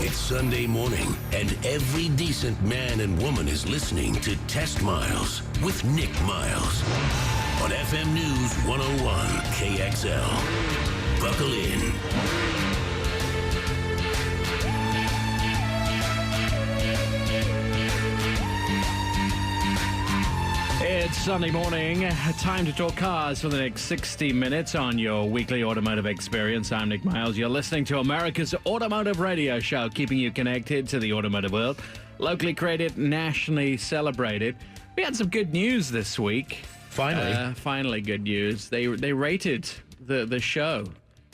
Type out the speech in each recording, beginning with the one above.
It's Sunday morning, and every decent man and woman is listening to Test Miles with Nick Miles on FM News 101 KXL. Buckle in. It's Sunday morning. Time to talk cars for the next 60 minutes on your weekly automotive experience. I'm Nick Miles. You're listening to America's Automotive Radio Show, keeping you connected to the automotive world. Locally created, nationally celebrated. We had some good news this week. Finally good news. They rated the show,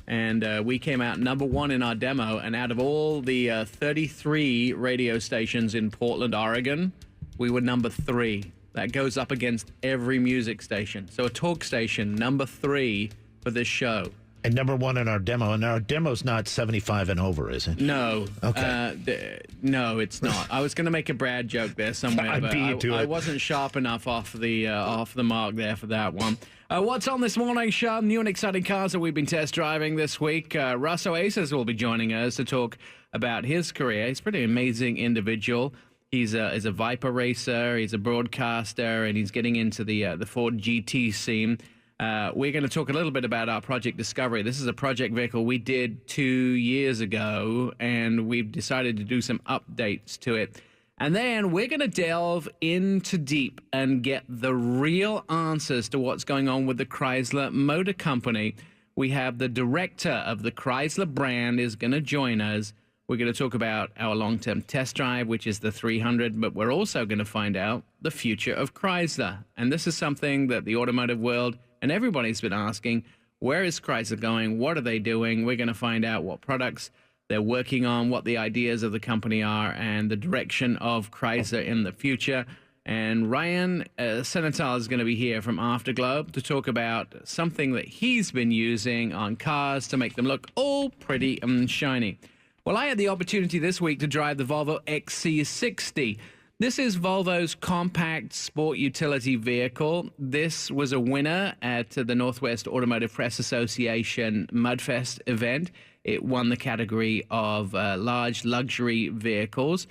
and we came out number one in our demo. And out of all the 33 radio stations in Portland, Oregon, we were number 3. That goes up against every music station. So a talk station, number 3 for this show. And number 1 in our demo. And our demo's not 75 and over, is it? No. Okay. No, it's not. I was going to make a Brad joke there somewhere, but I wasn't sharp enough off the mark there for that one. What's on this morning's show? New and exciting cars that we've been test driving this week. Russ Oasis will be joining us to talk about his career. He's a pretty amazing individual. He's a Viper racer, he's a broadcaster, and he's getting into the Ford GT scene. We're going to talk a little bit about our Project Discovery. This is a project vehicle we did 2 years ago, and we've decided to do some updates to it. And then we're going to delve into deep and get the real answers to what's going on with the Chrysler Motor Company. We have the director of the Chrysler brand is going to join us. We're going to talk about our long-term test drive, which is the 300, but we're also going to find out the future of Chrysler. And this is something that the automotive world and everybody's been asking. Where is Chrysler going? What are they doing? We're going to find out what products they're working on, what the ideas of the company are, and the direction of Chrysler in the future. And Ryan Senatal is going to be here from Afterglow to talk about something that he's been using on cars to make them look all pretty and shiny. Well, I had the opportunity this week to drive the Volvo XC60. This is Volvo's compact sport utility vehicle. This was a winner at the Northwest Automotive Press Association Mudfest event. It won the category of large luxury vehicles.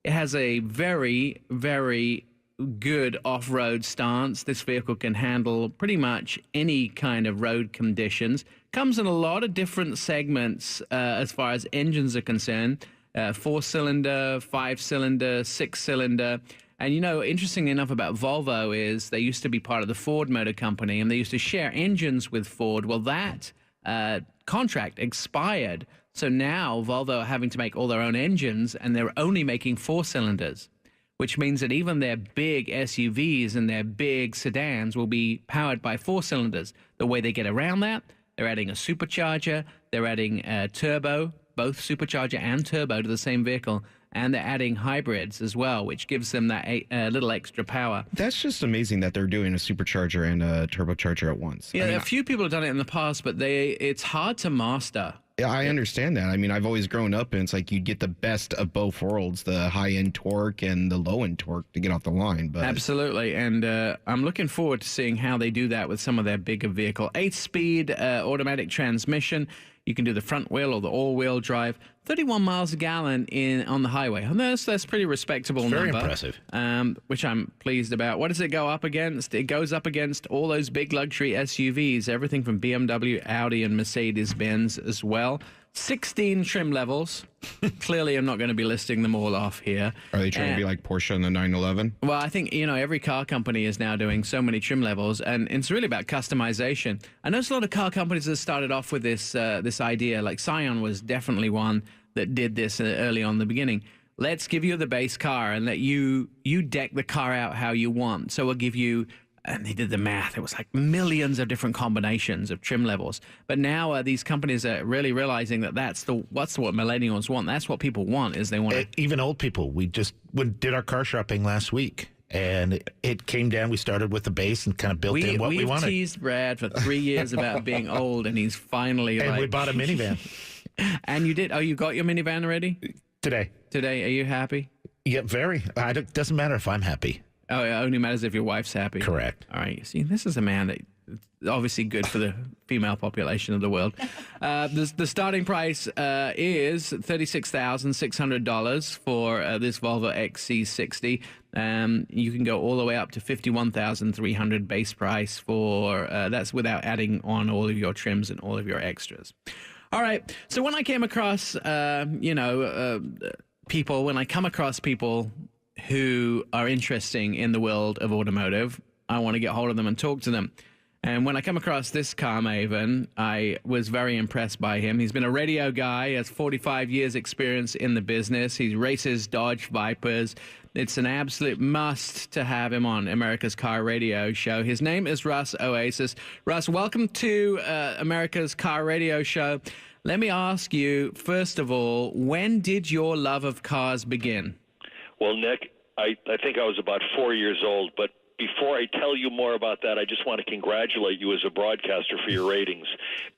It has a very, very good off-road stance. This vehicle can handle pretty much any kind of road conditions. Comes in a lot of different segments as far as engines are concerned. 4-cylinder, 5-cylinder, 6-cylinder. And, you know, interesting enough about Volvo is they used to be part of the Ford Motor Company, and they used to share engines with Ford. Well, that contract expired. So now Volvo are having to make all their own engines, and they're only making 4-cylinders, which means that even their big SUVs and their big sedans will be powered by 4-cylinders. The way they get around that, they're adding a supercharger, they're adding a turbo, both supercharger and turbo to the same vehicle, and they're adding hybrids as well, which gives them that little extra power. That's just amazing that they're doing a supercharger and a turbocharger at once. Yeah, a few people have done it in the past, but it's hard to master. Yeah, I understand that. I mean, I've always grown up, and it's like you get the best of both worlds, the high-end torque and the low-end torque to get off the line. But absolutely, and I'm looking forward to seeing how they do that with some of their bigger vehicle. 8-speed automatic transmission. You can do the front wheel or the all-wheel drive. 31 miles a gallon on the highway. And that's pretty respectable number. Very impressive. Which I'm pleased about. What does it go up against? It goes up against all those big luxury SUVs, everything from BMW, Audi, and Mercedes-Benz as well. 16 trim levels. Clearly, I'm not going to be listing them all off here. Are they trying to be like Porsche and the 911? Well, I think, every car company is now doing so many trim levels, and it's really about customization. I know a lot of car companies that started off with this idea, like Scion was definitely one that did this early on in the beginning. Let's give you the base car and let you deck the car out how you want. So we'll give you, and they did the math, it was like millions of different combinations of trim levels. But now these companies are really realizing that that's what millennials want. That's what people want, is they want even old people. We just did our car shopping last week, and it came down. We started with the base and kind of built in what we wanted. We've teased Brad for 3 years about being old, and he's finally and we bought a minivan. And you did? Oh, you got your minivan already? Today. Are you happy? Yeah, very. It doesn't matter if I'm happy. Oh, it only matters if your wife's happy. Correct. All right. See, this is a man that obviously good for the female population of the world. The starting price is $36,600 for this Volvo XC60. You can go all the way up to $51,300 base price for that's without adding on all of your trims and all of your extras. All right. So when I came across, people, when I come across people who are interesting in the world of automotive, I want to get hold of them and talk to them. And when I come across this car maven, I was very impressed by him. He's been a radio guy, has 45 years experience in the business. He races Dodge Vipers. It's an absolute must to have him on America's Car Radio Show. His name is Russ Oasis. Russ, welcome to America's Car Radio Show. Let me ask you, first of all, when did your love of cars begin? Well, Nick, I think I was about 4 years old, but before I tell you more about that, I just want to congratulate you as a broadcaster for your ratings,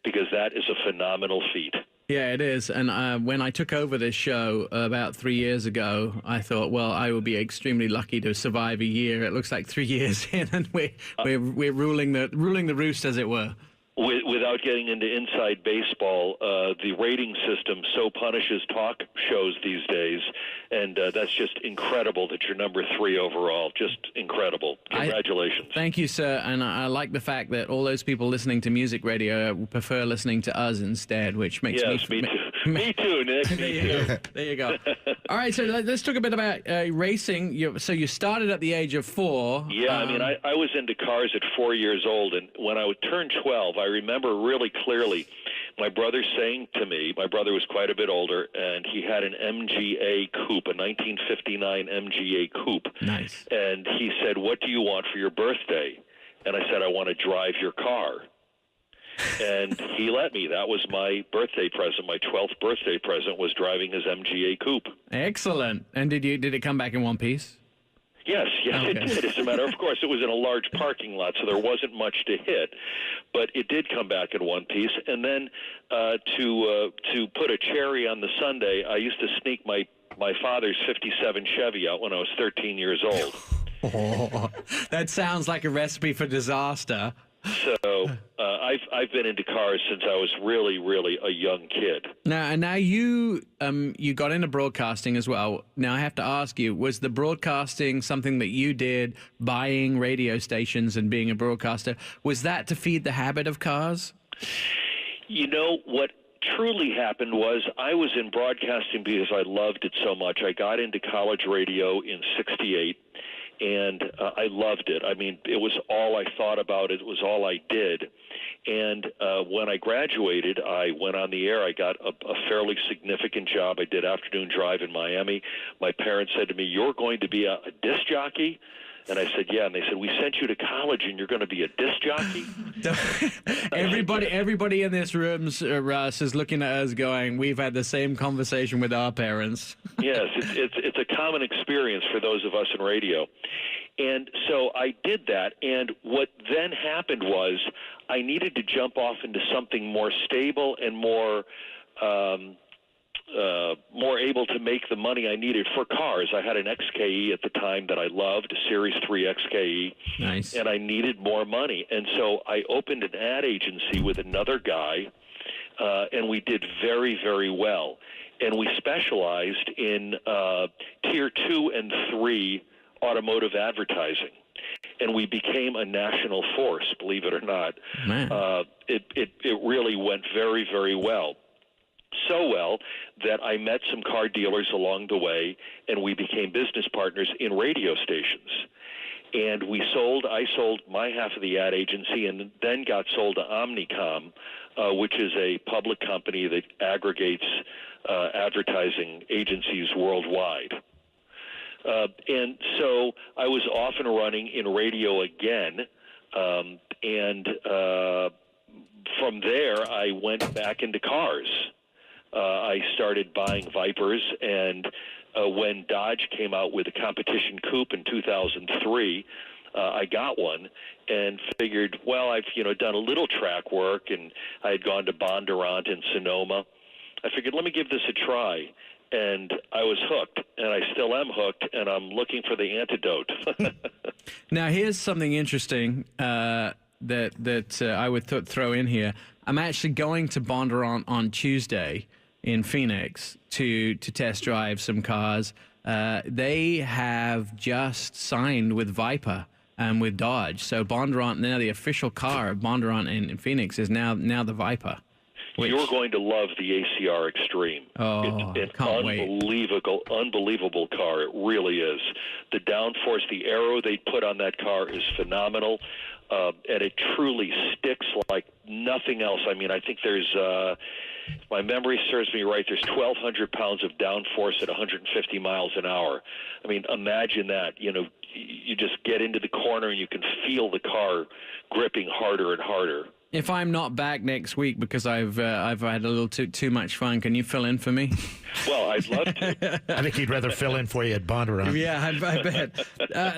because that is a phenomenal feat. Yeah, it is. And when I took over this show about 3 years ago, I thought, well, I will be extremely lucky to survive a year. It looks like 3 years in, and we're ruling the roost, as it were. Without getting into inside baseball, the rating system so punishes talk shows these days, and that's just incredible that you're number 3 overall. Just incredible. Congratulations. Thank you, sir. And I like the fact that all those people listening to music radio prefer listening to us instead, which makes me too. Me too, Nick. There you go. All right, so let's talk a bit about racing. So you started at the age of 4. Yeah, I mean, I was into cars at 4 years old, and when I would turn 12, I remember really clearly my brother saying to me, my brother was quite a bit older, and he had an MGA coupe, a 1959 MGA coupe. Nice. And he said, "What do you want for your birthday?" And I said, "I want to drive your car." And he let me. That was my birthday present. My 12th birthday present was driving his MGA coupe. Excellent. And did it come back in one piece? Yes, okay. It did. As a matter of course, it was in a large parking lot, so there wasn't much to hit, but it did come back in one piece. And then to put a cherry on the sundae, I used to sneak my father's '57 Chevy out when I was 13 years old. Oh, that sounds like a recipe for disaster. So I've been into cars since I was really, really a young kid. Now you got into broadcasting as well. Now I have to ask you, was the broadcasting something that you did, buying radio stations and being a broadcaster? Was that to feed the habit of cars? You know, what truly happened was I was in broadcasting because I loved it so much. I got into college radio in '68. And I loved it. I mean, it was all I thought about. It was all I did. And when I graduated, I went on the air. I got a fairly significant job. I did afternoon drive in Miami. My parents said to me, "You're going to be a disc jockey?" And I said, "Yeah." And they said, "We sent you to college and you're going to be a disc jockey?" Everybody in this room, Russ, is looking at us going, "We've had the same conversation with our parents." Yes, it's a common experience for those of us in radio. And so I did that, and what then happened was I needed to jump off into something more stable and more able to make the money I needed for cars. I had an XKE at the time that I loved, a Series 3 XKE. Nice. And I needed more money. And so I opened an ad agency with another guy, and we did very, very well. And we specialized in Tier 2 and 3 automotive advertising. And we became a national force, believe it or not. It really went very, very well. So well that I met some car dealers along the way, and we became business partners in radio stations. And I sold my half of the ad agency and then got sold to Omnicom, which is a public company that aggregates advertising agencies worldwide. And so I was off and running in radio again, and from there I went back into cars. I started buying Vipers, and when Dodge came out with a competition coupe in 2003, I got one and figured, well, I've done a little track work, and I had gone to Bondurant and Sonoma. I figured, let me give this a try. And I was hooked, and I still am hooked, and I'm looking for the antidote. Now, here's something interesting. that I would throw in here. I'm actually going to Bondurant on Tuesday in Phoenix to test drive some cars. They have just signed with Viper and with Dodge. So Bondurant, now the official car of Bondurant in Phoenix is now the Viper. You're going to love the ACR Extreme. Oh, it's can't an unbelievable car. It really is. The downforce, the aero they put on that car is phenomenal, and it truly sticks like nothing else. I mean, I think there's, if my memory serves me right, there's 1,200 pounds of downforce at 150 miles an hour. I mean, imagine that. You know, you just get into the corner and you can feel the car gripping harder and harder. If I'm not back next week because I've had a little too much fun, can you fill in for me? Well, I'd love to. I think he'd rather fill in for you at Bondurant. Yeah, I bet.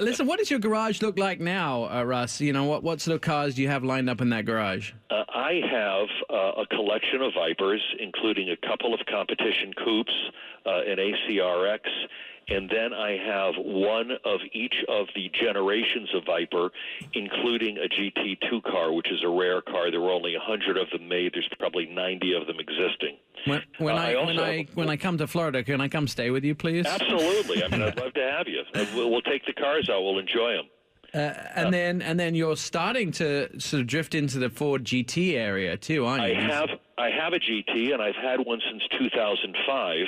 Listen, what does your garage look like now, Russ? You know, what sort of cars do you have lined up in that garage? I have a collection of Vipers, including a couple of competition coupes, an ACRX, and then I have one of each of the generations of Viper, including a GT2 car, which is a rare car. There were only 100 of them made. There's probably 90 of them existing. When I come to Florida, can I come stay with you, please? Absolutely. I mean, I'd love to have you. We'll take the cars out. We'll enjoy them. And then you're starting to sort of drift into the Ford GT area too, aren't you? I have a GT, and I've had one since 2005.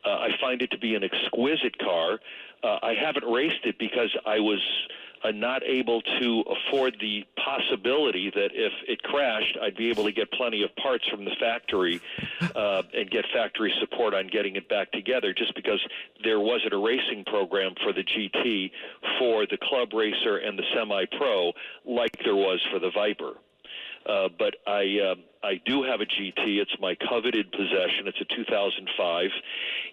I find it to be an exquisite car. I haven't raced it because I was not able to afford the possibility that if it crashed, I'd be able to get plenty of parts from the factory and get factory support on getting it back together, just because there wasn't a racing program for the GT for the club racer and the semi-pro like there was for the Viper. But I do have a GT. It's my coveted possession. It's a 2005,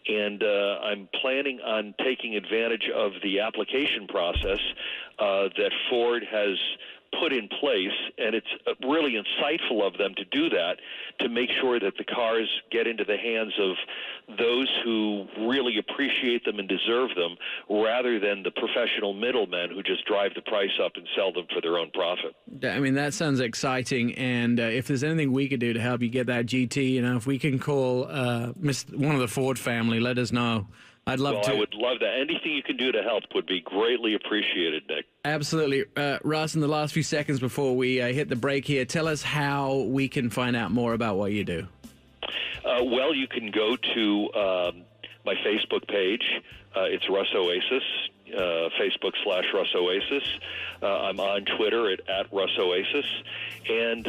and I'm planning on taking advantage of the application process that Ford has put in place, and it's really insightful of them to do that, to make sure that the cars get into the hands of those who really appreciate them and deserve them, rather than the professional middlemen who just drive the price up and sell them for their own profit. I mean, that sounds exciting, and if there's anything we could do to help you get that GT, you know, if we can call one of the Ford family, let us know. I'd love to. I would love that. Anything you can do to help would be greatly appreciated, Nick. Absolutely. Russ, in the last few seconds before we hit the break here, tell us how we can find out more about what you do. Well, you can go to my Facebook page. It's Russ Oasis, Facebook/Russ Oasis. I'm on Twitter at Russ Oasis. And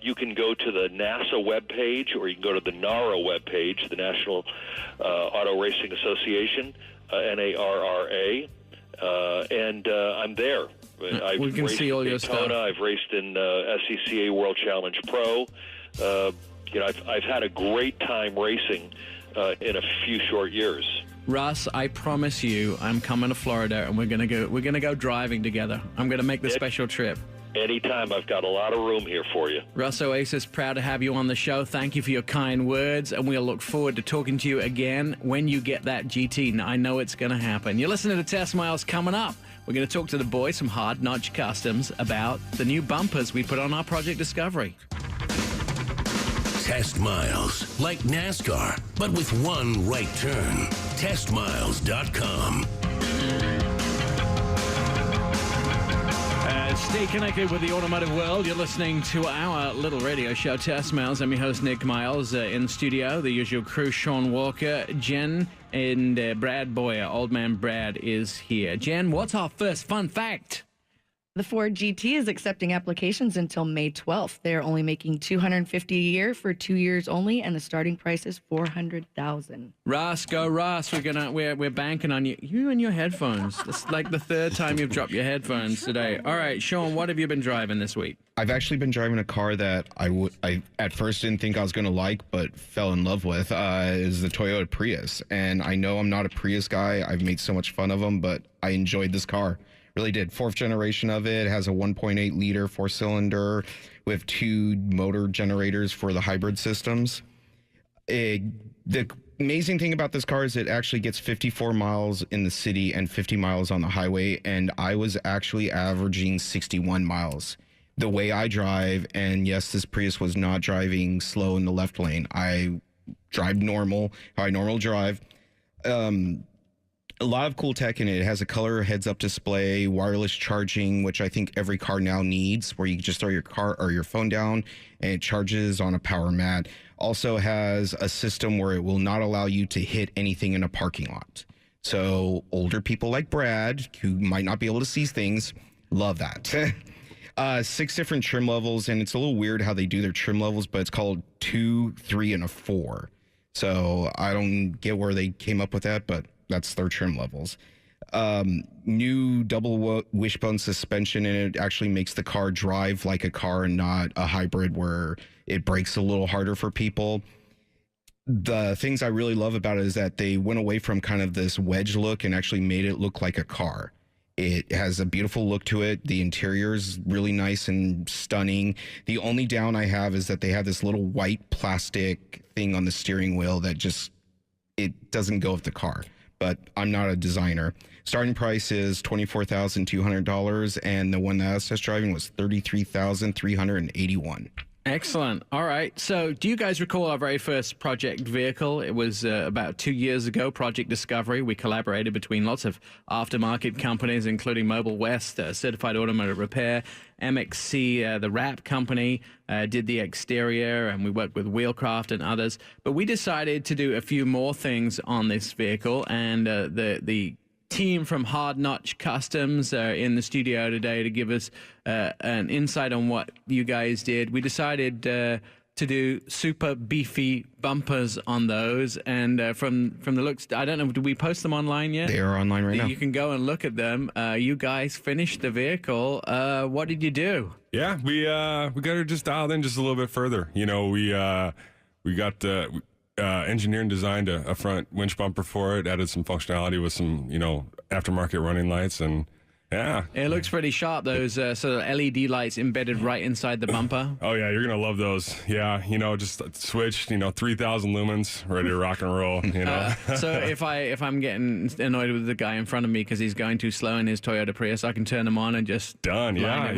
you can go to the NASA webpage, or you can go to the NARA webpage, the National Auto Racing Association, NARRA, and I'm there. We can see all your stuff. I've raced in SCCA World Challenge Pro. You know, I've had a great time racing in a few short years. Russ, I promise you, I'm coming to Florida, and we're gonna go driving together. I'm gonna make the special trip. Anytime. I've got a lot of room here for you. Russ Oasis, proud to have you on the show. Thank you for your kind words, and we'll look forward to talking to you again when you get that GT. I know it's going to happen. You're listening to Test Miles. Coming up, we're going to talk to the boys from Hard Notch Customs about the new bumpers we put on our Project Discovery. Test Miles, like NASCAR, but with one right turn. TestMiles.com. Stay connected with the automotive world. You're listening to our little radio show, Test Miles. I'm your host, Nick Miles, in studio. The usual crew, Sean Walker, Jen, and Brad Boyer. Old man Brad is here. Jen, what's our first fun fact? The Ford GT is accepting applications until May 12th. They're only making $250 a year for 2 years only, and the starting price is $400,000. Russ, go Russ. We're banking on you. You and your headphones. It's like the third time you've dropped your headphones today. All right, Sean, what have you been driving this week? I've actually been driving a car that I at first didn't think I was going to like, but fell in love with, is the Toyota Prius. And I know I'm not a Prius guy. I've made so much fun of them, but I enjoyed this car. Really did. Fourth generation of it. Has a 1.8 liter 4-cylinder with 2 motor generators for the hybrid systems. The amazing thing about this car is it actually gets 54 miles in the city and 50 miles on the highway, and I was actually averaging 61 miles. the way I drive, and yes, this Prius was not driving slow in the left lane. I drive normal, how I normally drive. A lot of cool tech in it. It has a color heads-up display, wireless charging, which I think every car now needs, where you can just throw your car or your phone down and it charges on a power mat. Also has a system where it will not allow you to hit anything in a parking lot. So older people like Brad, who might not be able to see things, love that. 6 different trim levels, and it's a little weird how they do their trim levels, but it's called 2, 3, and a 4. So I don't get where they came up with that, but that's their trim levels. New double wishbone suspension, and it actually makes the car drive like a car and not a hybrid where it brakes a little harder for people. The things I really love about it is that they went away from kind of this wedge look and actually made it look like a car. It has a beautiful look to it. The interior is really nice and stunning. The only down I have is that they have this little white plastic thing on the steering wheel that just, it doesn't go with the car. But I'm not a designer. Starting price is $24,200, and the one that I was test driving was $33,381. Excellent. All right. So do you guys recall our very first project vehicle? It was about 2 years ago, Project Discovery. We collaborated between lots of aftermarket companies, including Mobile West, Certified Automotive Repair, MXC, the wrap company, did the exterior, and we worked with Wheelcraft and others. But we decided to do a few more things on this vehicle, and the team from Hard Notch Customs in the studio today to give us an insight on what you guys did. We decided to do super beefy bumpers on those, and from the looks, I don't know, did we post them online yet? They are online right now. You can go and look at them. You guys finished the vehicle. What did you do? Yeah, we got her just dialed in just a little bit further. You know, we got engineered and designed a front winch bumper for it, added some functionality with some, aftermarket running lights, and yeah. It looks pretty sharp, those sort of LED lights embedded right inside the bumper. Oh, yeah, you're going to love those. Yeah, just switched, 3,000 lumens, ready to rock and roll, So if I'm getting annoyed with the guy in front of me because he's going too slow in his Toyota Prius, I can turn them on and just... Done, yeah.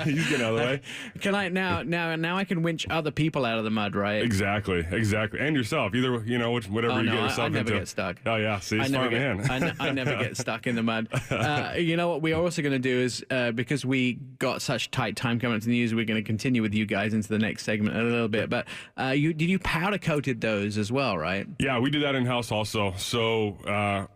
He's getting out of the way. Can I, now I can winch other people out of the mud, right? Exactly. And yourself, either, whatever you get yourself into. I never get stuck. Oh, yeah, see, smart man. I never get stuck in the mud. You know what we're also going to do is, because we got such tight time coming up to the news, we're going to continue with you guys into the next segment a little bit. But did you powder coated those as well, right? Yeah, we do that in-house also. So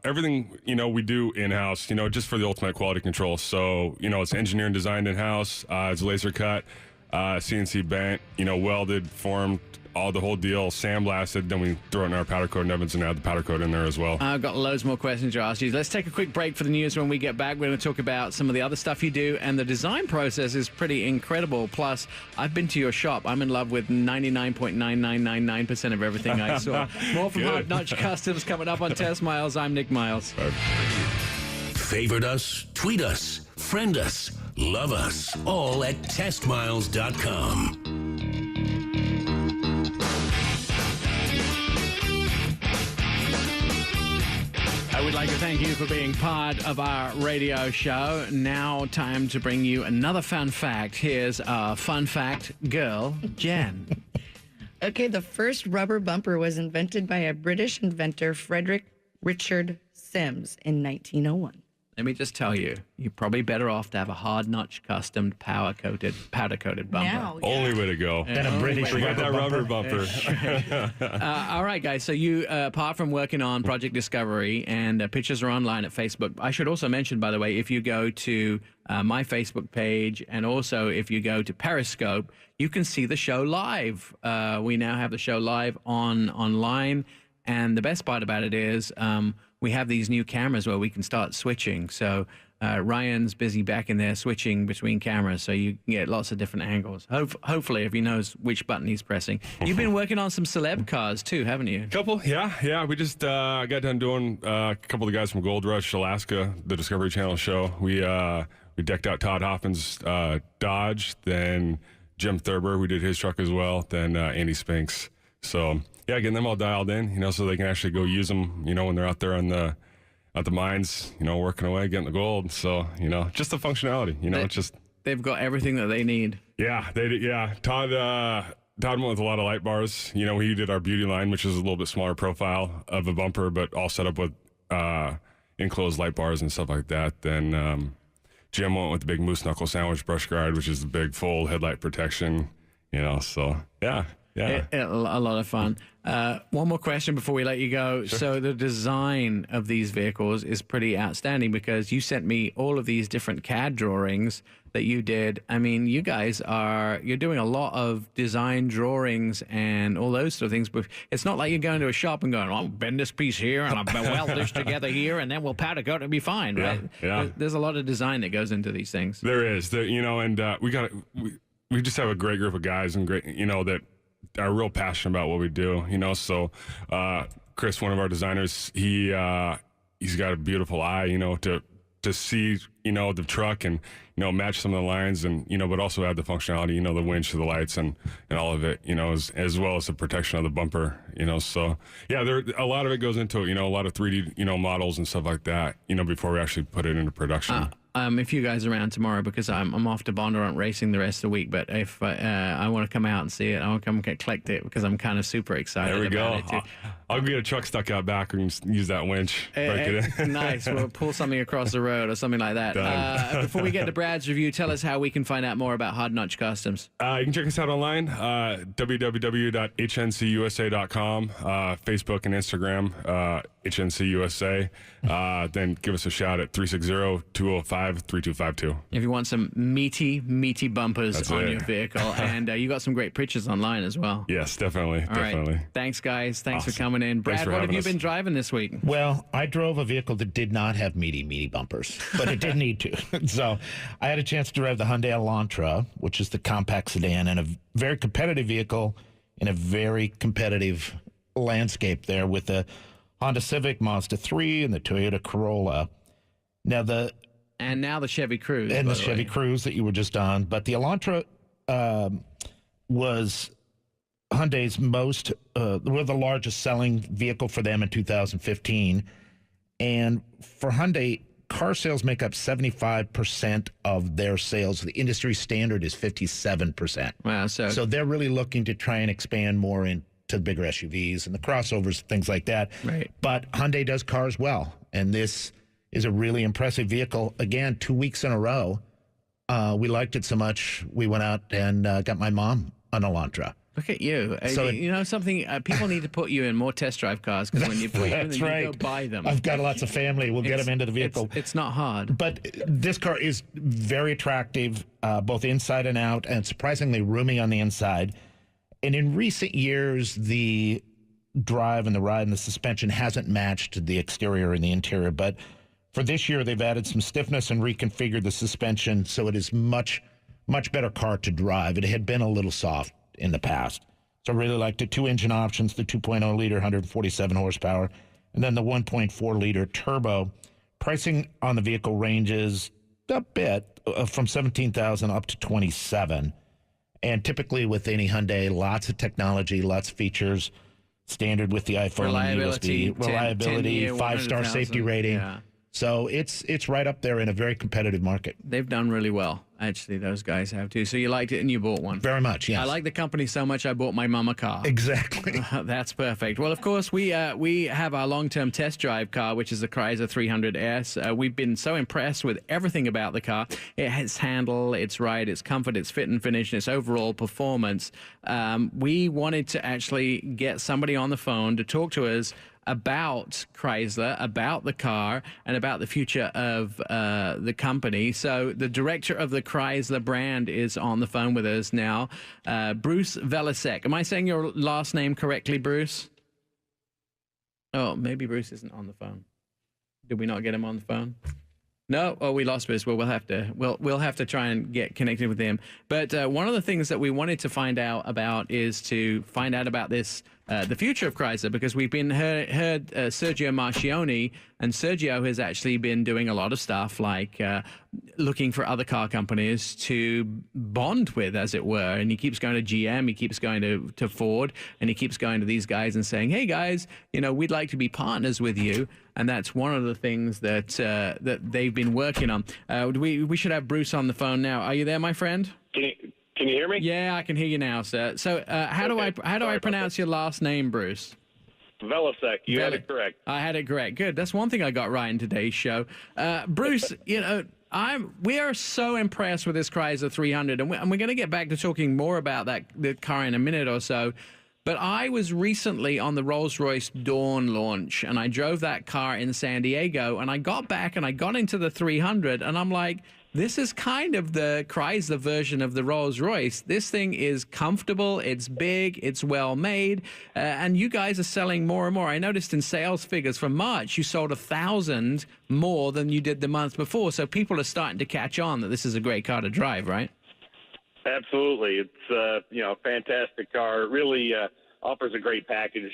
everything, we do in-house, just for the ultimate quality control. So, it's engineered and designed in-house. It's laser cut, CNC bent, welded, formed, the whole deal, sandblasted, then we throw it in our powder coat in ovens and add the powder coat in there as well. I've got loads more questions to ask you. Let's take a quick break for the news. When we get back, we're going to talk about some of the other stuff you do, and the design process is pretty incredible. Plus, I've been to your shop. I'm in love with 99.9999% of everything I saw. More from Hard Notch Customs coming up on Test Miles. I'm Nick Miles. Favorite us, tweet us, friend us, love us, all at testmiles.com. We'd like to thank you for being part of our radio show. Now, time to bring you another fun fact. Here's our fun fact girl, Jen. Okay, the first rubber bumper was invented by a British inventor, Frederick Richard Sims, in 1901. Let me just tell you, you're probably better off to have a Hard Notch Custom powder-coated bumper. Now, yeah. Only way to go. Than a British Forget that rubber bumper. All right, guys. So you, apart from working on Project Discovery, and pictures are online at Facebook. I should also mention, by the way, if you go to my Facebook page, and also if you go to Periscope, you can see the show live. We now have the show live online, and the best part about it is we have these new cameras where we can start switching. So Ryan's busy back in there switching between cameras, so you can get lots of different angles. Hopefully, if he knows which button he's pressing. You've been working on some celeb cars too, haven't you? Couple, yeah. We just got done doing a couple of the guys from Gold Rush, Alaska, the Discovery Channel show. We decked out Todd Hoffman's Dodge, then Jim Thurber, we did his truck as well, then Andy Spinks. So yeah, getting them all dialed in, so they can actually go use them, when they're out there on the mines, working away, getting the gold. So, just the functionality, it's just they've got everything that they need. Yeah, they did. Yeah, Todd went with a lot of light bars. You know, he did our beauty line, which is a little bit smaller profile of a bumper, but all set up with enclosed light bars and stuff like that. Then Jim went with the big moose knuckle sandwich brush guard, which is the big full headlight protection. You know, so yeah. A lot of fun. One more question before we let you go. Sure. So the design of these vehicles is pretty outstanding because you sent me all of these different CAD drawings that you did. I mean, you guys you're doing a lot of design drawings and all those sort of things, but it's not like you're going to a shop and going, I'll bend this piece here and I'll weld this together here and then we'll powder coat it and be fine, right? Yeah. There's a lot of design that goes into these things. There is. And we just have a great group of guys and great, that are real passionate about what we do, so Chris, one of our designers, he's got a beautiful eye, to see, the truck and, match some of the lines and, but also add the functionality, the winch, the lights and all of it, as well as the protection of the bumper, so yeah, a lot of it goes into it, a lot of 3D, models and stuff like that, before we actually put it into production. If you guys are around tomorrow, because I'm off to Bondurant racing the rest of the week, but if I want to come out and see it, I want to come collect it because I'm kind of super excited. There we go. It too. I'll get a truck stuck out back and use that winch. Break it in. Nice. We'll pull something across the road or something like that. Before we get to Brad's review, tell us how we can find out more about Hard Notch Customs. You can check us out online, www.hncusa.com, Facebook and Instagram, HNCUSA. Then give us a shout at 360-205-3252. If you want some meaty bumpers on your vehicle. And you got some great pictures online as well. Yes, definitely. All right. Thanks, guys. Thanks for coming in. Brad, what have you been driving this week? Well, I drove a vehicle that did not have meaty bumpers, but it did need to. So I had a chance to drive the Hyundai Elantra, which is the compact sedan, and a very competitive vehicle in a very competitive landscape there with the Honda Civic, Mazda 3, and the Toyota Corolla. Now the Chevy Cruze. And the Chevy Cruze that you were just on. But the Elantra was Hyundai's the largest selling vehicle for them in 2015. And for Hyundai, car sales make up 75% of their sales. The industry standard is 57%. Wow, so they're really looking to try and expand more into the bigger SUVs and the crossovers, things like that. Right. But Hyundai does cars well, and this is a really impressive vehicle. Again, 2 weeks in a row, we liked it so much, we went out and got my mom an Elantra. Look at you. So something, people need to put you in more test drive cars because when you put you in them, you go buy them. I've got lots of family. We'll get them into the vehicle. It's not hard. But this car is very attractive, both inside and out, and surprisingly roomy on the inside. And in recent years, the drive and the ride and the suspension hasn't matched the exterior and the interior. But for this year, they've added some stiffness and reconfigured the suspension so it is much better car to drive. It had been a little soft in the past. So I really liked it. 2 engine options, the 2.0 liter, 147 horsepower, and then the 1.4 liter turbo. Pricing on the vehicle ranges a bit from $17,000 up to $27,000. And typically with any Hyundai, lots of technology, lots of features, standard with the iPhone, reliability, USB, reliability, 5-star safety rating. Yeah. So it's right up there in a very competitive market. They've done really well. Actually, those guys have too. So you liked it and you bought one. Very much, yes. I like the company so much I bought my mum a car. Exactly. That's perfect. Well, of course, we have our long-term test drive car, which is the Chrysler 300S. We've been so impressed with everything about the car. Its handle, its ride, its comfort, its fit and finish, and its overall performance. We wanted to actually get somebody on the phone to talk to us about Chrysler, about the car, and about the future of the company. So the director of the Chrysler brand is on the phone with us now, Bruce Velasek. Am I saying your last name correctly, Bruce? Oh, maybe Bruce isn't on the phone. Did we not get him on the phone? No, we lost Bruce. Well, we'll have to try and get connected with him. But one of the things that we wanted to find out about is to find out about this, the future of Chrysler, because we've been heard Sergio Marchionne, and Sergio has actually been doing a lot of stuff like looking for other car companies to bond with, as it were. And he keeps going to GM, he keeps going to Ford, and he keeps going to these guys and saying, hey, guys, we'd like to be partners with you. And that's one of the things that that they've been working on. We should have Bruce on the phone now. Are you there, my friend? Can you hear me? Yeah, I can hear you now, sir. So how do I pronounce your last name, Bruce? Velasek. You had it correct. I had it correct. Good. That's one thing I got right in today's show. Bruce, we are so impressed with this Chrysler 300, and we're going to get back to talking more about the car in a minute or so. But I was recently on the Rolls-Royce Dawn launch, and I drove that car in San Diego, and I got back and I got into the 300, and I'm like, this is kind of the Chrysler version of the Rolls-Royce. This thing is comfortable, it's big, it's well made, and you guys are selling more and more. I noticed in sales figures for March, you sold 1,000 more than you did the month before, so people are starting to catch on that this is a great car to drive, right? Absolutely. It's a fantastic car. It really offers a great package,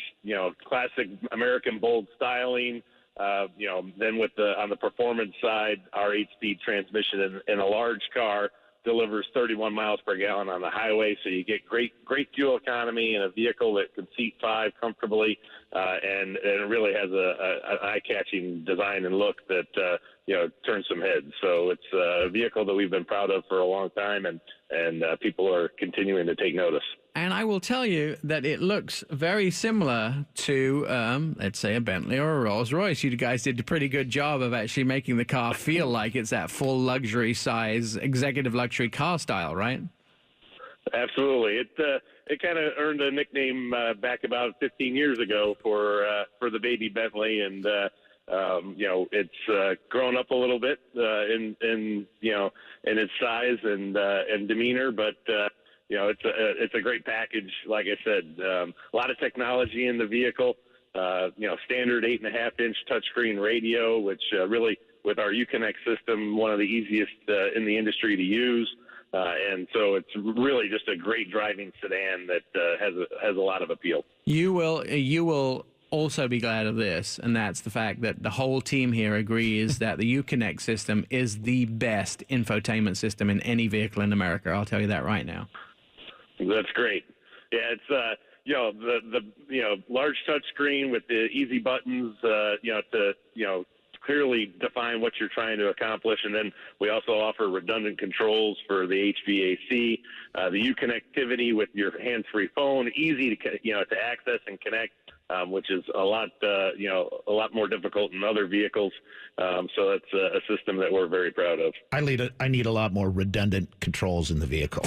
classic American bold styling. Then on the performance side, our 8-speed transmission in a large car delivers 31 miles per gallon on the highway, so you get great fuel economy in a vehicle that can seat 5 comfortably, and it really has an eye-catching design and look that turns some heads. So it's a vehicle that we've been proud of for a long time, and people are continuing to take notice. And I will tell you that it looks very similar to, let's say, a Bentley or a Rolls-Royce. You guys did a pretty good job of actually making the car feel like it's that full luxury size, executive luxury car style, right? Absolutely. It kind of earned a nickname back about 15 years ago for the baby Bentley, and it's grown up a little bit in its size and demeanor, but it's a great package. Like I said, a lot of technology in the vehicle. Standard 8.5-inch touchscreen radio, which really, with our Uconnect system, one of the easiest in the industry to use. And so it's really just a great driving sedan that has a lot of appeal. You will also be glad of this, and that's the fact that the whole team here agrees that the Uconnect system is the best infotainment system in any vehicle in America. I'll tell you that right now. That's great. Yeah, it's the large touch screen with the easy buttons, to clearly define what you're trying to accomplish, and then we also offer redundant controls for the HVAC, the Uconnectivity with your hands-free phone, easy to access and connect. Which is a lot more difficult in other vehicles. So that's a system that we're very proud of. I need a lot more redundant controls in the vehicle.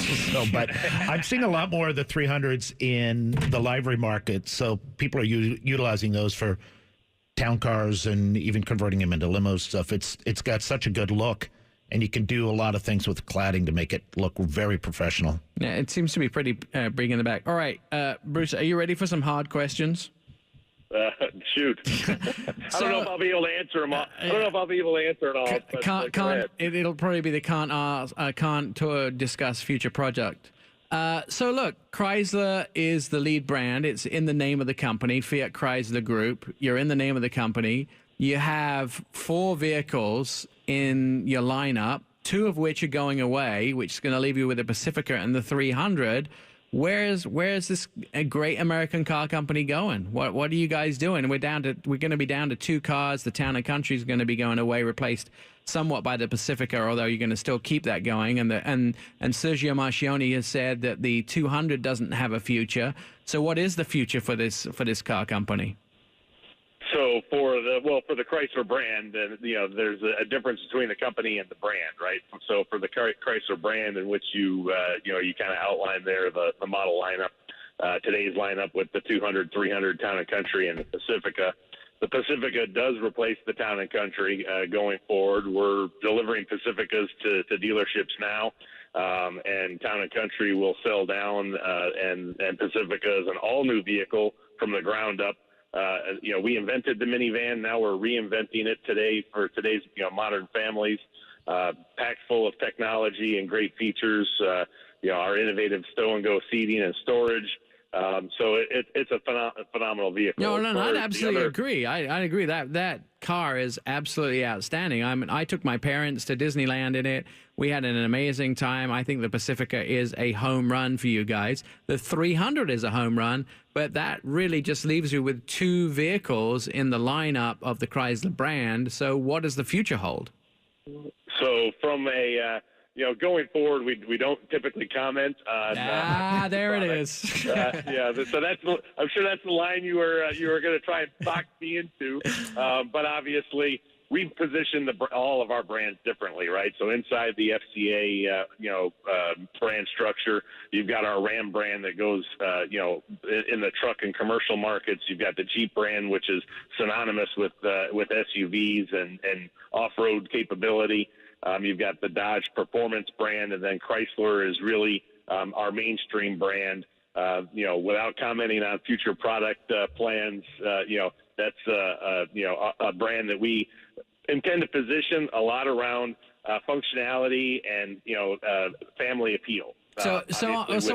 But I'm seeing a lot more of the 300s in the livery market. So people are utilizing those for town cars and even converting them into limo stuff. It's got such a good look, and you can do a lot of things with cladding to make it look very professional. Yeah, it seems to be pretty big in the back. All right, Bruce, are you ready for some hard questions? Shoot. I don't know if I'll be able to answer them all. I don't know if I'll be able to answer it all. It'll probably be the can't discuss future project. So look, Chrysler is the lead brand. It's in the name of the company, Fiat Chrysler Group. You're in the name of the company. You have 4 vehicles in your lineup, 2 of which are going away, which is going to leave you with the Pacifica and the 300. Where's this great American car company going? What are you guys doing? We're going to be down to 2 cars. The Town and Country is going to be going away, replaced somewhat by the Pacifica, although you're going to still keep that going. And Sergio Marchionne has said that the 200 doesn't have a future. So what is the future for this car company? So for the Chrysler brand, and there's a difference between the company and the brand, right? So for the Chrysler brand, in which you kind of outline there the model lineup, today's lineup with the 200, 300, Town and Country, and the Pacifica. The Pacifica does replace the Town and Country going forward. We're delivering Pacificas to dealerships now, and Town and Country will sell down, and Pacifica is an all-new vehicle from the ground up. We invented the minivan. Now we're reinventing it today for today's modern families, packed full of technology and great features. Our innovative stow and go seating and storage, So it's a phenomenal vehicle. No, I'd absolutely agree. I agree that car is absolutely outstanding. I took my parents to Disneyland in it. We had an amazing time. I think the Pacifica is a home run for you guys. The 300 is a home run, but that really just leaves you with two vehicles in the lineup of the Chrysler brand. So what does the future hold? So from a going forward, we don't typically comment on. There it is. So I'm sure that's the line you were going to try and box me into. But obviously, we've positioned all of our brands differently, right? So inside the FCA, brand structure, you've got our Ram brand that goes, in the truck and commercial markets. You've got the Jeep brand, which is synonymous with SUVs and off-road capability. You've got the Dodge Performance brand, and then Chrysler is really our mainstream brand. Without commenting on future product plans, that's a brand that we intend to position a lot around functionality and family appeal. So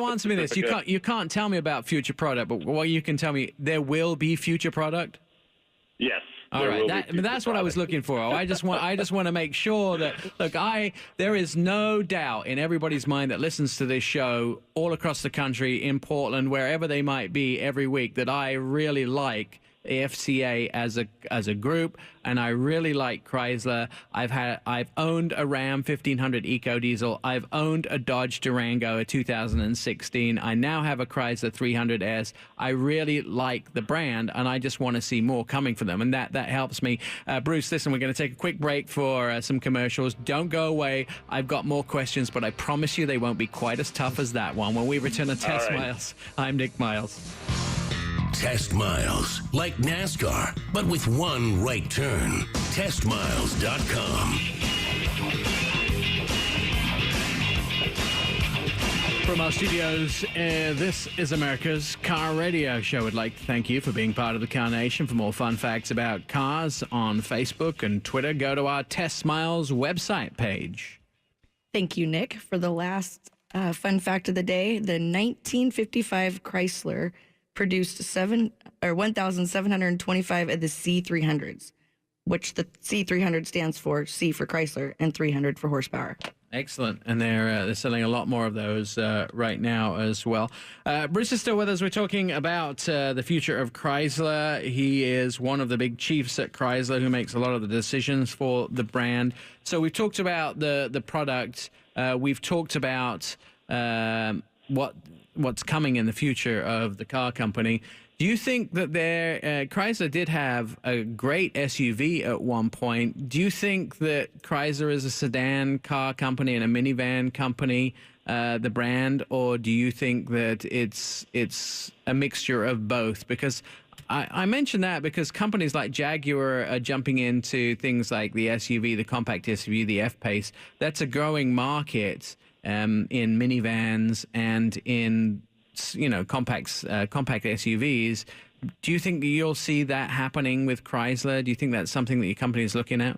answer me this: you can't tell me about future product, but what you can tell me, there will be future product. Yes. All right, that's what I was looking for. I just want to make sure that there is no doubt in everybody's mind that listens to this show all across the country, in Portland, wherever they might be every week, that I really like the FCA as a group, and I really like Chrysler. I've owned a Ram 1500 Eco Diesel. I've owned a Dodge Durango, a 2016. I now have a Chrysler 300S. I really like the brand, and I just want to see more coming from them, and that helps me. Bruce, listen, we're going to take a quick break for some commercials. Don't go away. I've got more questions, but I promise you they won't be quite as tough as that one. When we return to Test Miles, I'm Nick Miles. Test Miles, like NASCAR, but with one right turn. TestMiles.com. From our studios, this is America's Car Radio Show. I'd like to thank you for being part of the Car Nation. For more fun facts about cars on Facebook and Twitter, go to our Test Miles website page. Thank you, Nick. For the last fun fact of the day, the 1955 Chrysler produced 1,725 of the C300s, which the C300 stands for C for Chrysler and 300 for horsepower. Excellent. And they're selling a lot more of those right now as well. Bruce is still with us. We're talking about the future of Chrysler. He is one of the big chiefs at Chrysler who makes a lot of the decisions for the brand. So we've talked about the product. We've talked about what's coming in the future of the car company. Do you think that Chrysler did have a great SUV at one point? Do you think that Chrysler is a sedan car company and a minivan company, the brand, or do you think that it's a mixture of both? Because I mention that because companies like Jaguar are jumping into things like the SUV, the compact SUV, the F-Pace. That's a growing market in minivans and in compact SUVs. Do you think you'll see that happening with Chrysler? Do you think that's something that your company is looking at?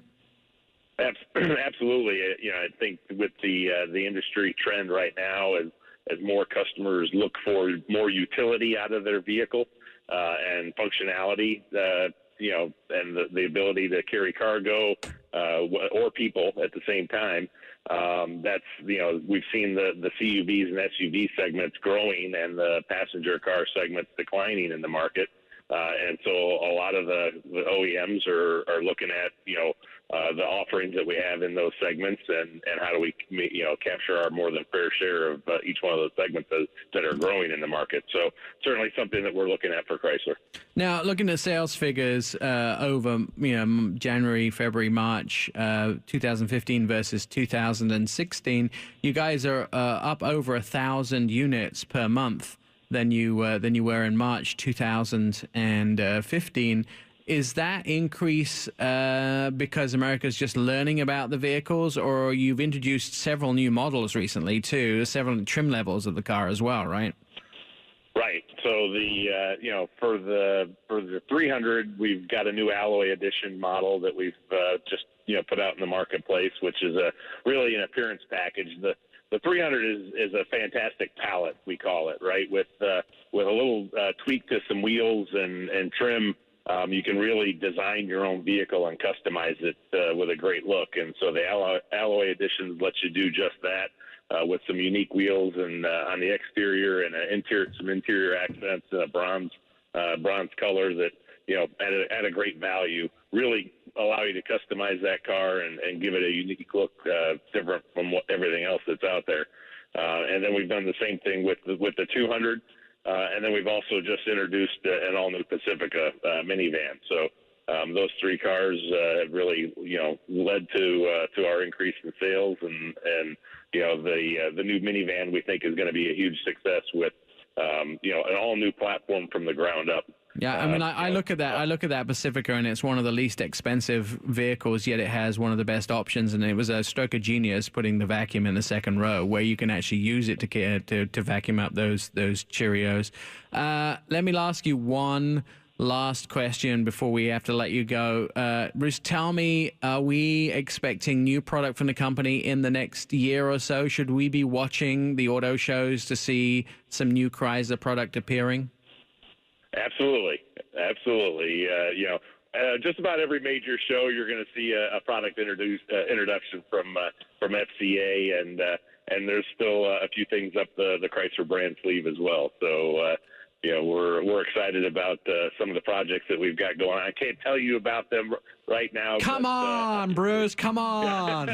Absolutely. I think with the industry trend right now, as more customers look for more utility out of their vehicle and functionality, and the ability to carry cargo or people at the same time. We've seen the CUVs and SUV segments growing and the passenger car segments declining in the market. And so a lot of the OEMs are looking at, the offerings that we have in those segments and how do we, capture our more than fair share of each one of those segments that are growing in the market. So certainly something that we're looking at for Chrysler. Now, looking at sales figures over, January, February, March, 2015 versus 2016, you guys are up over 1,000 units per month than you were in March 2015. Is that increase because America's just learning about the vehicles, or you've introduced several new models recently too, several trim levels of the car as well, right? Right. So for the 300, we've got a new alloy edition model that we've just put out in the marketplace, which is really an appearance package. the 300 is a fantastic palette, we call it, right? With a little tweak to some wheels and trim, you can really design your own vehicle and customize it with a great look. And so the alloy editions let you do just that with some unique wheels and on the exterior and some interior accents, bronze color that, at a great value, really allow you to customize that car and give it a unique look, different from everything else that's out there. And then we've done the same thing with the 200. And then we've also just introduced an all-new Pacifica minivan. So those three cars have really, led to our increase in sales. And the new minivan we think is going to be a huge success with, an all-new platform from the ground up. Yeah, I mean, I look at that. I look at that Pacifica, and it's one of the least expensive vehicles, yet it has one of the best options. And it was a stroke of genius putting the vacuum in the second row, where you can actually use it to vacuum up those Cheerios. Let me ask you one last question before we have to let you go. Bruce, tell me, are we expecting new product from the company in the next year or so? Should we be watching the auto shows to see some new Chrysler product appearing? Absolutely. Just about every major show, you're going to see a product introduction from FCA, and there's still a few things up the Chrysler brand sleeve as well. So, we're excited about some of the projects that we've got going on. I can't tell you about them right now. Come on, Bruce. Come on.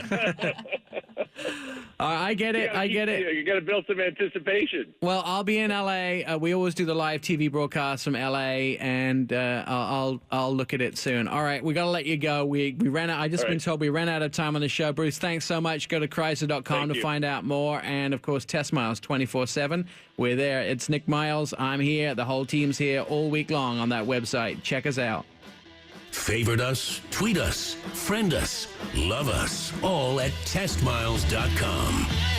I get it. You got to build some anticipation. Well, I'll be in LA. We always do the live TV broadcast from LA, and I'll look at it soon. All right, we got to let you go. We ran out. I just been told we ran out of time on the show. Bruce, thanks so much. Go to Chrysler.com to find out more, and of course, Test Miles 24/7. We're there. It's Nick Miles. I'm here. The whole team's here all week long on that website. Check us out. Favorite us, tweet us, friend us, love us, all at testmiles.com.